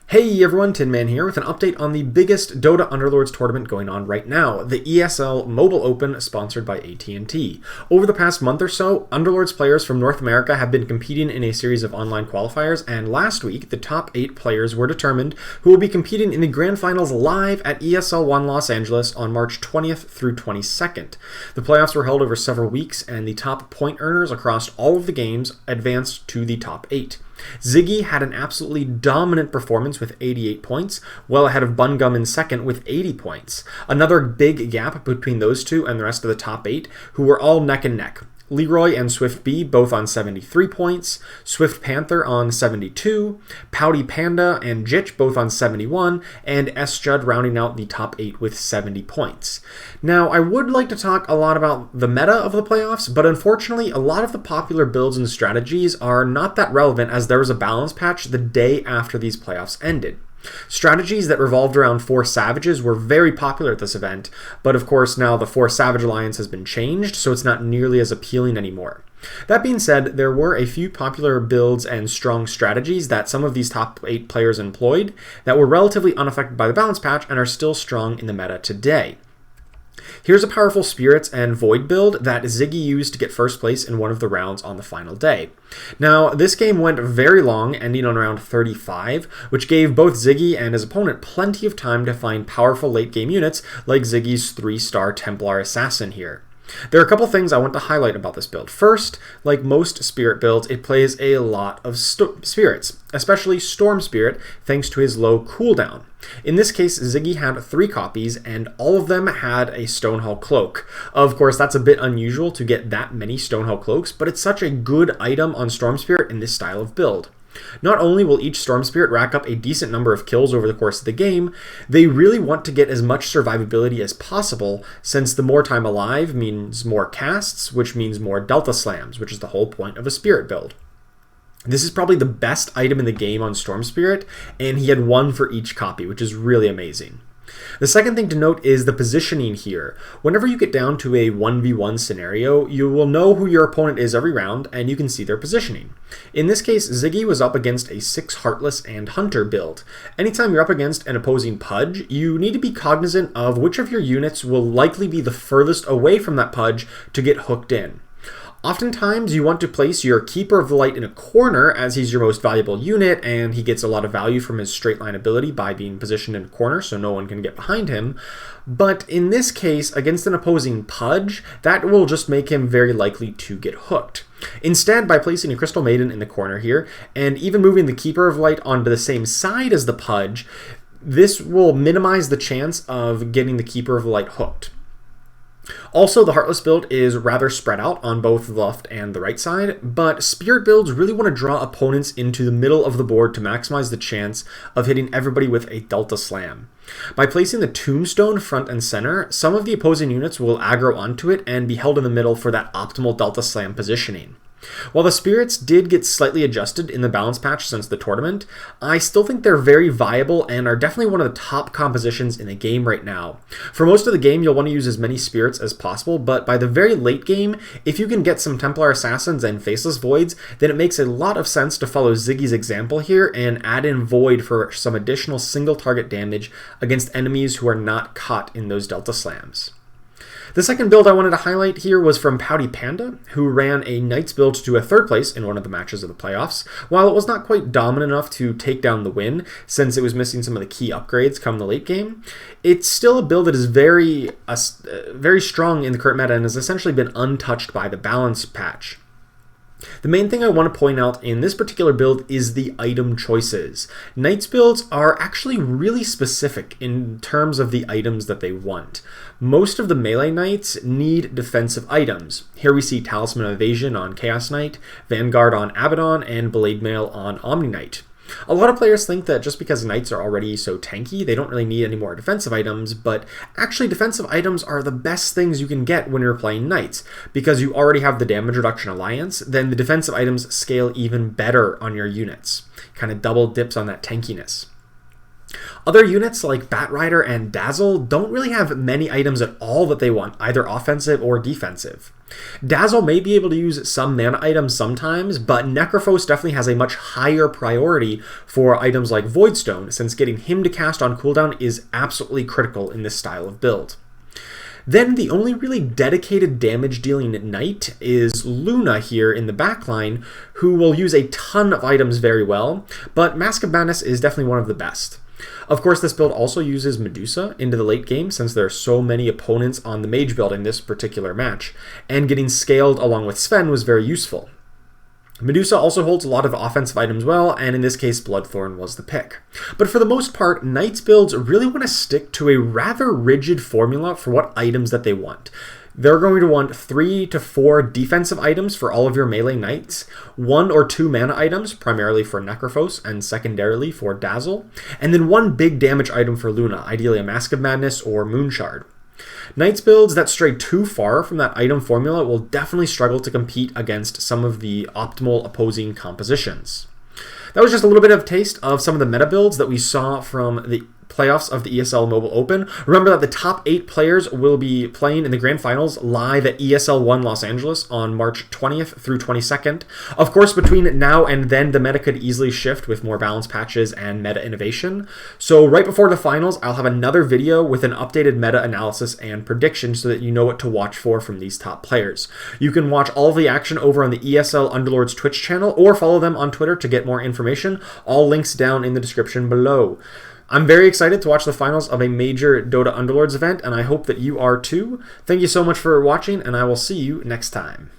Hey everyone, Tin Man here with an update on the biggest Dota Underlords tournament going on right now, the ESL Mobile Open sponsored by AT&T. Over the past month or so, Underlords players from North America have been competing in a series of online qualifiers, and last week the top 8 players were determined who will be competing in the Grand Finals live at ESL One Los Angeles on March 20th through 22nd. The playoffs were held over several weeks, and the top point earners across all of the games advanced to the top 8. Ziggy had an absolutely dominant performance with 88 points, well ahead of Bungum in second with 80 points. Another big gap between those two and the rest of the top 8, who were all neck and neck. Leroy and Swift B both on 73 points, Swift Panther on 72, PoutyPanda and Jitch both on 71, and S Judd rounding out the top 8 with 70 points. Now, I would like to talk a lot about the meta of the playoffs, but unfortunately, a lot of the popular builds and strategies are not that relevant as there was a balance patch the day after these playoffs ended. Strategies that revolved around 4 Savages were very popular at this event, but of course now the 4 Savage Alliance has been changed, so it's not nearly as appealing anymore. That being said, there were a few popular builds and strong strategies that some of these top 8 players employed that were relatively unaffected by the balance patch and are still strong in the meta today. Here's a powerful Spirits and Void build that Ziggy used to get first place in one of the rounds on the final day. Now, this game went very long, ending on round 35, which gave both Ziggy and his opponent plenty of time to find powerful late-game units like Ziggy's 3-star Templar Assassin here. There are a couple things I want to highlight about this build. First, like most Spirit builds, it plays a lot of Spirits, especially Storm Spirit, thanks to his low cooldown. In this case, Ziggy had 3 copies, and all of them had a Stonehull Cloak. Of course, that's a bit unusual to get that many Stonehull Cloaks, but it's such a good item on Storm Spirit in this style of build. Not only will each Storm Spirit rack up a decent number of kills over the course of the game, they really want to get as much survivability as possible, since the more time alive means more casts, which means more Delta Slams, which is the whole point of a Spirit build. This is probably the best item in the game on Storm Spirit, and he had 1 for each copy, which is really amazing. The second thing to note is the positioning here. Whenever you get down to a 1v1 scenario, you will know who your opponent is every round, and you can see their positioning. In this case, Ziggy was up against a 6 Heartless and Hunter build. Anytime you're up against an opposing Pudge, you need to be cognizant of which of your units will likely be the furthest away from that Pudge to get hooked in. Oftentimes, you want to place your Keeper of the Light in a corner as he's your most valuable unit, and he gets a lot of value from his straight line ability by being positioned in a corner so no one can get behind him. But in this case, against an opposing Pudge, that will just make him very likely to get hooked. Instead, by placing a Crystal Maiden in the corner here, and even moving the Keeper of Light onto the same side as the Pudge, this will minimize the chance of getting the Keeper of the Light hooked. Also, the Heartless build is rather spread out on both the left and the right side, but Spirit builds really want to draw opponents into the middle of the board to maximize the chance of hitting everybody with a Delta Slam. By placing the Tombstone front and center, some of the opposing units will aggro onto it and be held in the middle for that optimal Delta Slam positioning. While the Spirits did get slightly adjusted in the balance patch since the tournament, I still think they're very viable and are definitely one of the top compositions in the game right now. For most of the game, you'll want to use as many Spirits as possible, but by the very late game, if you can get some Templar Assassins and Faceless Voids, then it makes a lot of sense to follow Ziggy's example here and add in Void for some additional single target damage against enemies who are not caught in those Delta Slams. The second build I wanted to highlight here was from PoutyPanda, who ran a Knights build to a 3rd place in one of the matches of the playoffs. While it was not quite dominant enough to take down the win, since it was missing some of the key upgrades come the late game, it's still a build that is very strong in the current meta and has essentially been untouched by the balance patch. The main thing I want to point out in this particular build is the item choices. Knights builds are actually really specific in terms of the items that they want. Most of the melee Knights need defensive items. Here we see Talisman of Evasion on Chaos Knight, Vanguard on Abaddon, and Blade Mail on Omni Knight. A lot of players think that just because Knights are already so tanky, they don't really need any more defensive items, but actually defensive items are the best things you can get when you're playing Knights. Because you already have the damage reduction alliance, then the defensive items scale even better on your units. Kind of double dips on that tankiness. Other units like Batrider and Dazzle don't really have many items at all that they want, either offensive or defensive. Dazzle may be able to use some mana items sometimes, but Necrophos definitely has a much higher priority for items like Voidstone, since getting him to cast on cooldown is absolutely critical in this style of build. Then the only really dedicated damage dealing knight is Luna here in the backline, who will use a ton of items very well, but Mask of Madness is definitely one of the best. Of course, this build also uses Medusa into the late game, since there are so many opponents on the mage build in this particular match, and getting scaled along with Sven was very useful. Medusa also holds a lot of offensive items well, and in this case Bloodthorn was the pick. But for the most part, Knights builds really want to stick to a rather rigid formula for what items that they want. They're going to want 3 to 4 defensive items for all of your melee knights, 1 or 2 mana items, primarily for Necrophos and secondarily for Dazzle, and then 1 big damage item for Luna, ideally a Mask of Madness or Moonshard. Knights builds that stray too far from that item formula will definitely struggle to compete against some of the optimal opposing compositions. That was just a little bit of a taste of some of the meta builds that we saw from the playoffs of the ESL Mobile Open. Remember that the top 8 players will be playing in the grand finals live at ESL 1 Los Angeles on March 20th through 22nd. Of course, between now and then, the meta could easily shift with more balance patches and meta innovation. So right before the finals, I'll have another video with an updated meta analysis and prediction so that you know what to watch for from these top players. You can watch all of the action over on the ESL Underlords Twitch channel or follow them on Twitter to get more information. All links down in the description below. I'm very excited to watch the finals of a major Dota Underlords event, and I hope that you are too. Thank you so much for watching, and I will see you next time.